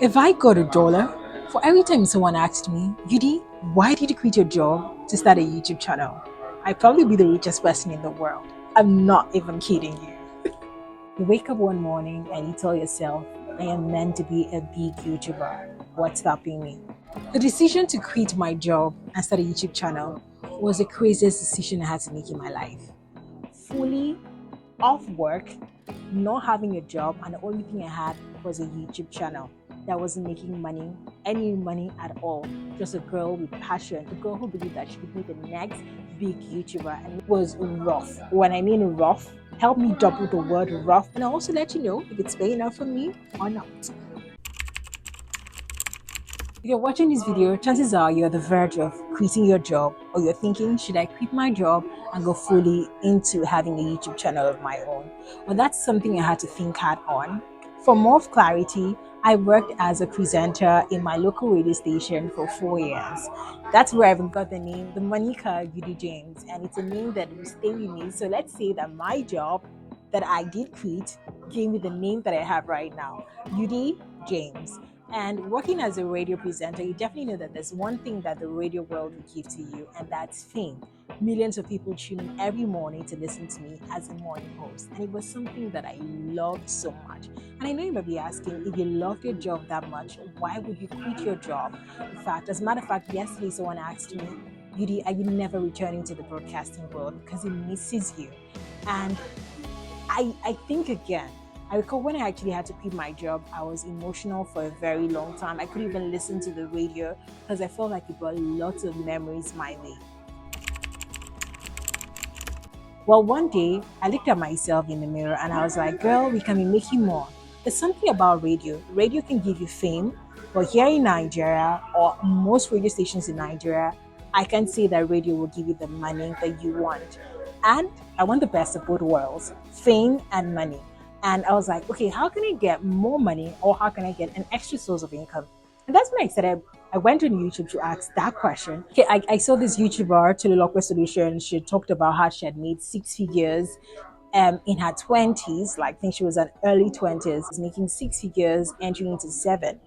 If I got $1 for every time someone asked me, Yudi, why did you quit your job to start a YouTube channel? I'd probably be the richest person in the world. I'm not even kidding you. You wake up one morning and you tell yourself, I am meant to be a big YouTuber. What's stopping me? The decision to quit my job and start a YouTube channel was the craziest decision I had to make in my life. Fully off work, not having a job, and the only thing I had was a YouTube channel that wasn't making money, any money at all. Just a girl with passion, a girl who believed that she could be the next big YouTuber. And it was rough. When I mean rough, help me double the word rough, and I'll also let you know if it's paying off for me or not. If you're watching this video, chances are you're at the verge of quitting your job, or you're thinking, should I quit my job and go fully into having a YouTube channel of my own? Well, that's something I had to think hard on. For more clarity, I worked as a presenter in my local radio station for 4 years. That's where I even got the name, the moniker Judy James, and it's a name that will stay with me. So let's say that my job that I did quit gave me the name that I have right now, Judy James. And working as a radio presenter, you definitely know that there's one thing that the radio world will give to you, and that's fame. Millions of people tune in every morning to listen to me as a morning host. And it was something that I loved so much. And I know you might be asking, if you loved your job that much, why would you quit your job? In fact, as a matter of fact, yesterday someone asked me, Yudi, are you never returning to the broadcasting world because it misses you? And I think again, I recall when I actually had to quit my job, I was emotional for a very long time. I couldn't even listen to the radio because I felt like it brought lots of memories my way. Well, one day I looked at myself in the mirror and I was like, girl, we can be making more. There's something about radio. Radio can give you fame, but here in Nigeria, or most radio stations in Nigeria, I can say that radio will give you the money that you want. And I want the best of both worlds, fame and money. And I was like, okay, how can I get more money, or how can I get an extra source of income? And that's when I said I went on YouTube to ask that question. Okay, I saw this YouTuber, Tolulope Solution. She talked about how she had made 6 figures in her 20s, like I think she was in early 20s, making 6 figures, entering into seven.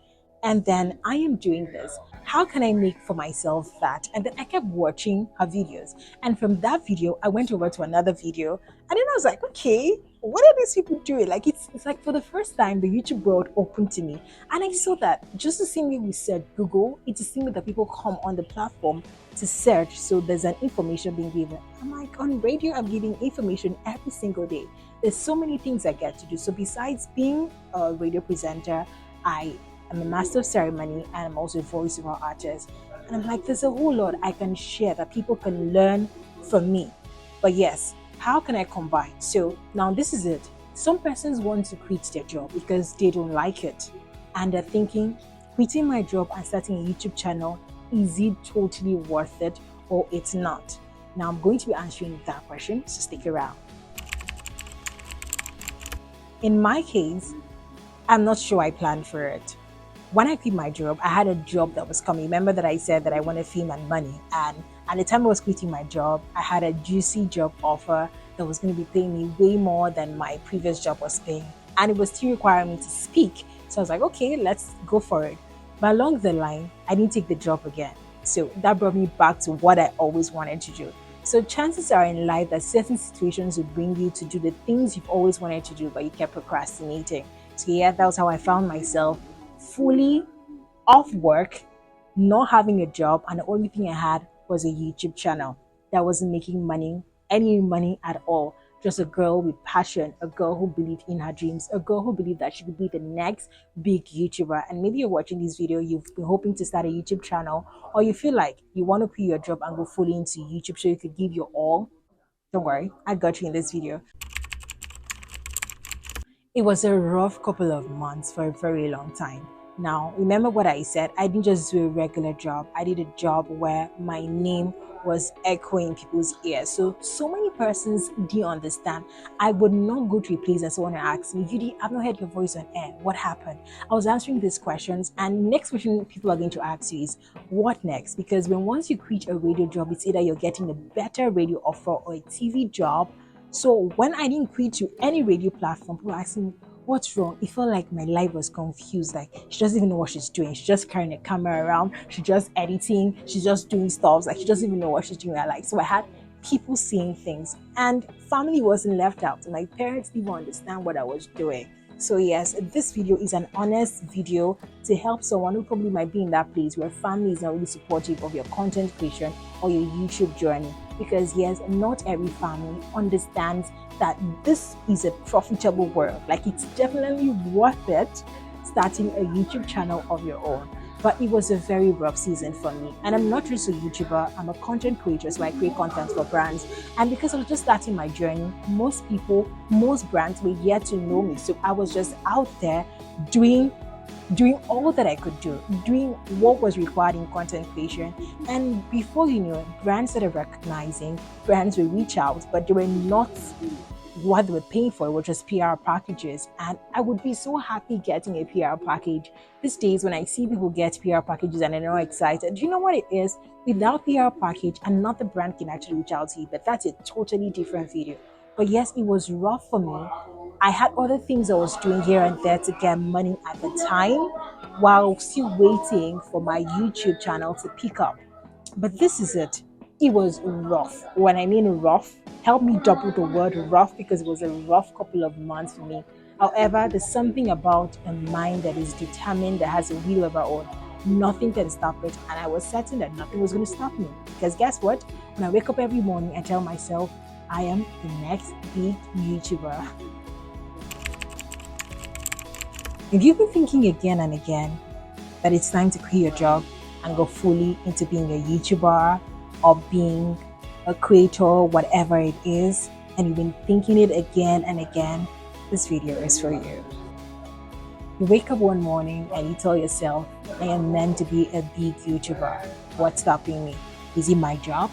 And then I am doing this. How can I make for myself that? And then I kept watching her videos. And from that video, I went over to another video. And then I was like, okay, what are these people doing? Like it's like for the first time the YouTube world opened to me. And I saw that just the same way we said Google, it's the same way that people come on the platform to search. So there's an information being given. I'm like, on radio, I'm giving information every single day. There's so many things I get to do. So besides being a radio presenter, I'm a master of ceremony and I'm also a voiceover artist. And I'm like, there's a whole lot I can share that people can learn from me. But yes, how can I combine? So now this is it. Some persons want to quit their job because they don't like it. And they're thinking, quitting my job and starting a YouTube channel, is it totally worth it or it's not? Now I'm going to be answering that question, so stick around. In my case, I'm not sure I planned for it. When I quit my job, I had a job that was coming. Remember that I said that I wanted fame and money. And at the time I was quitting my job, I had a juicy job offer that was going to be paying me way more than my previous job was paying. And it was still requiring me to speak. So I was like, okay, let's go for it. But along the line, I didn't take the job again. So that brought me back to what I always wanted to do. So chances are in life that certain situations will bring you to do the things you've always wanted to do, but you kept procrastinating. So yeah, that was how I found myself fully off work, not having a job, and the only thing I had was a YouTube channel that wasn't making money, any money at all. Just a girl with passion, a girl who believed in her dreams, a girl who believed that she could be the next big YouTuber. And maybe you're watching this video, you've been hoping to start a YouTube channel, or you feel like you want to quit your job and go fully into YouTube so you could give your all. Don't worry, I got you in this video. It was a rough couple of months for a very long time. Now, remember what I said? I didn't just do a regular job. I did a job where my name was echoing people's ears. So many persons didn't understand. I would not go to a place and someone asked me, Judy, I've not heard your voice on air. What happened? I was answering these questions, and next question people are going to ask you is, what next? Because once you quit a radio job, it's either you're getting a better radio offer or a TV job. So when I didn't quit to any radio platform, people were asking me, what's wrong? It felt like my life was confused. Like she doesn't even know what she's doing. She's just carrying a camera around. She's just editing. She's just doing stuff. Like she doesn't even know what she's doing. Like so, I had people seeing things, and family wasn't left out. My parents didn't understand what I was doing. So yes, this video is an honest video to help someone who probably might be in that place where family is not really supportive of your content creation or your YouTube journey. Because yes, not every family understands that this is a profitable world. Like it's definitely worth it starting a YouTube channel of your own. But it was a very rough season for me. And I'm not just a YouTuber, I'm a content creator, so I create content for brands. And because I was just starting my journey, most people, most brands were yet to know me. So I was just out there doing all that I could do, doing what was required in content creation. And before you know it, brands started recognizing, brands will reach out, but they were not what they were paying for. It was just PR packages. And I would be so happy getting a PR package. These days, when I see people get PR packages and they're not excited, do you know what it is? Without PR package, another brand can actually reach out to you, but that's a totally different video. But yes, it was rough for me. I had other things I was doing here and there to get money at the time while still waiting for my YouTube channel to pick up. But this is it. It was rough. When I mean rough, help me double the word rough because it was a rough couple of months for me. However, there's something about a mind that is determined, that has a will of our own. Nothing can stop it. And I was certain that nothing was going to stop me. Because guess what? When I wake up every morning, I tell myself, I am the next big YouTuber. If you've been thinking again and again that it's time to quit your job and go fully into being a YouTuber or being a creator, whatever it is, and you've been thinking it again and again, this video is for you. You wake up one morning and you tell yourself, I am meant to be a big YouTuber. What's stopping me? Is it my job?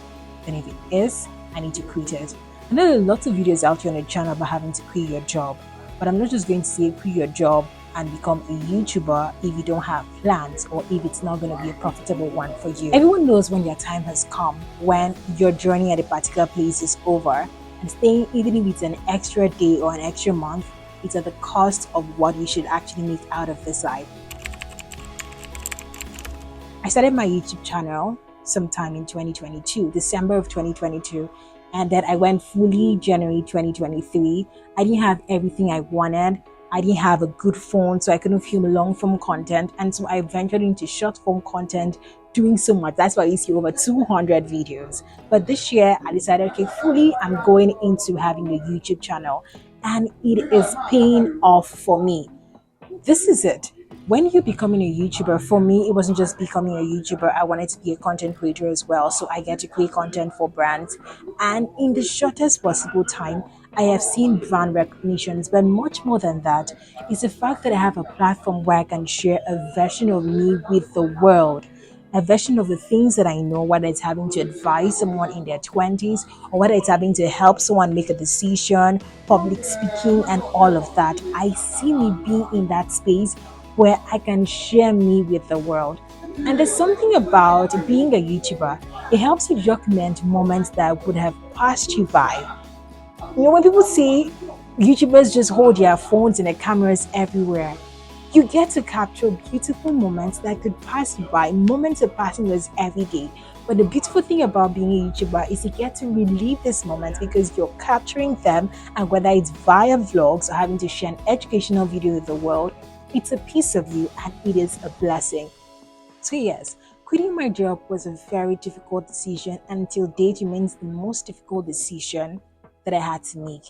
And if it is, I need to quit it. I know there are lots of videos out here on the channel about having to quit your job, but I'm not just going to say quit your job and become a YouTuber if you don't have plans or if it's not going to be a profitable one for you. Everyone knows when your time has come, when your journey at a particular place is over, and staying, even if it's an extra day or an extra month, it's at the cost of what you should actually make out of this life. I started my YouTube channel sometime in 2022, December of 2022, and then I went fully January 2023. I didn't have everything I wanted. I didn't have a good phone, so I couldn't film long form content, and so I ventured into short form content, doing so much. That's why you see over 200 videos. But this year I decided, okay, fully I'm going into having a YouTube channel, and it is paying off for me. This is it. When you're becoming a YouTuber, for me, it wasn't just becoming a YouTuber. I wanted to be a content creator as well. So I get to create content for brands. And in the shortest possible time, I have seen brand recognitions. But much more than that, is the fact that I have a platform where I can share a version of me with the world. A version of the things that I know, whether it's having to advise someone in their 20s or whether it's having to help someone make a decision, public speaking, and all of that. I see me being in that space where I can share me with the world. And there's something about being a YouTuber. It helps you document moments that would have passed you by. You know, when people say YouTubers just hold their phones and their cameras everywhere, you get to capture beautiful moments that could pass you by. Moments are passing us every day. But the beautiful thing about being a YouTuber is you get to relive these moments because you're capturing them, and whether it's via vlogs or having to share an educational video with the world, it's a piece of you and it is a blessing. So yes, quitting my job was a very difficult decision, and until date remains the most difficult decision that I had to make.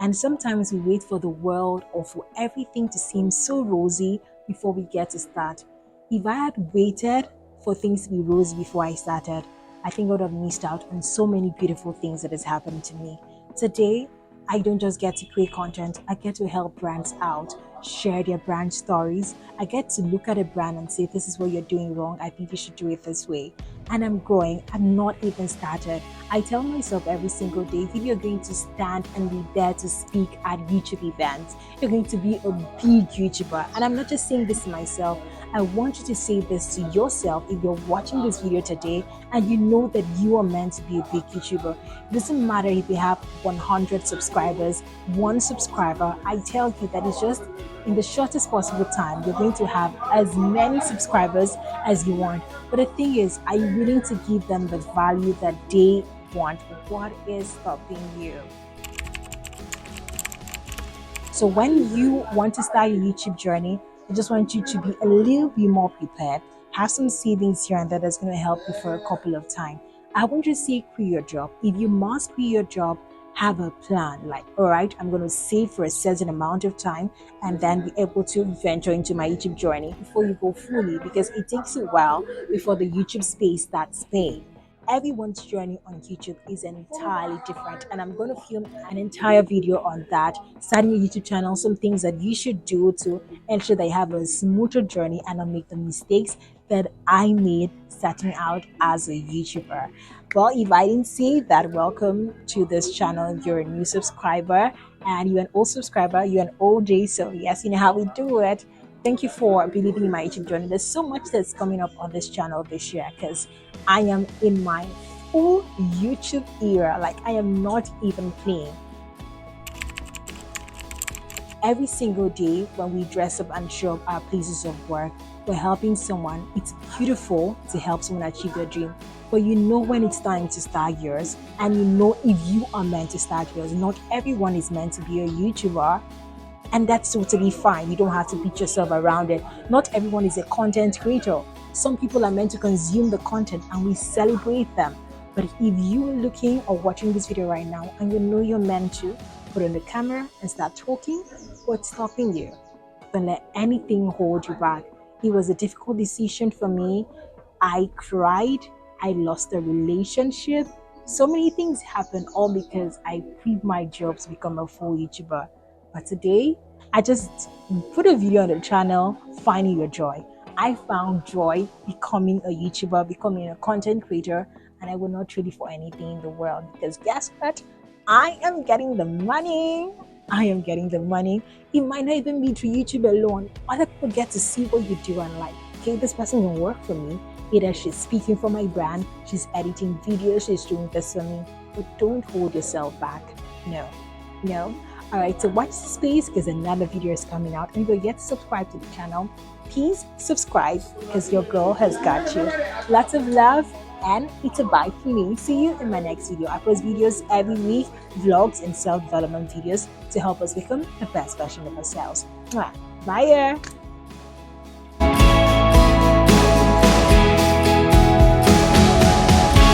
And sometimes we wait for the world or for everything to seem so rosy before we get to start. If I had waited for things to be rosy before I started, I think I would have missed out on so many beautiful things that has happened to me. Today, I don't just get to create content, I get to help brands out, share their brand stories. I get to look at a brand and say, this is what you're doing wrong, I think you should do it this way. And I'm growing. I'm not even started. I tell myself every single day, if you're going to stand and be there to speak at YouTube events, you're going to be a big YouTuber. And I'm not just saying this to myself. I want you to say this to yourself if you're watching this video today and you know that you are meant to be a big YouTuber. It doesn't matter if you have 100 subscribers, one subscriber. I tell you that it's just in the shortest possible time, you're going to have as many subscribers as you want. But the thing is, are you willing to give them the value that they want? What is stopping you? So when you want to start your YouTube journey, I just want you to be a little bit more prepared. Have some savings here and there that's going to help you for a couple of time. I want you to say quit your job. If you must quit your job, have a plan. Like, all right, I'm going to save for a certain amount of time and then be able to venture into my YouTube journey before you go fully, because it takes a while before the YouTube space starts paying. Everyone's journey on YouTube is entirely different, and I'm going to film an entire video on that. Starting a YouTube channel, some things that you should do to ensure that you have a smoother journey and not make the mistakes that I made starting out as a YouTuber. Well, if I didn't say that, welcome to this channel. If you're a new subscriber and you're an old subscriber, you're an OG. So yes, you know how we do it. Thank you for believing in my YouTube journey. There's so much that's coming up on this channel this year because I am in my full YouTube era. Like, I am not even playing. Every single day when we dress up and show up our places of work, we're helping someone. It's beautiful to help someone achieve their dream, but you know when it's time to start yours, and you know if you are meant to start yours. Not everyone is meant to be a YouTuber, and that's totally fine. You don't have to beat yourself around it. Not everyone is a content creator. Some people are meant to consume the content and we celebrate them. But if you're looking or watching this video right now and you know you're meant to, put on the camera and start talking, what's stopping you? Don't let anything hold you back. It was a difficult decision for me. I cried. I lost a relationship. So many things happened, all because I quit my job to become a full YouTuber. But today, I just put a video on the channel, finding your joy. I found joy becoming a YouTuber, becoming a content creator, and I will not trade it for anything in the world, because guess what? I am getting the money. I am getting the money. It might not even be through YouTube alone. Other people get to see what you do and like, okay, this person will work for me. Either she's speaking for my brand, she's editing videos, she's doing this for me. But don't hold yourself back. No, no. All right, so watch the space because another video is coming out. And if you're yet to subscribe to the channel, please subscribe because your girl has got you. Lots of love, and it's a bye for me. See you in my next video. I post videos every week, vlogs and self-development videos to help us become the best version of ourselves. Mwah. Bye.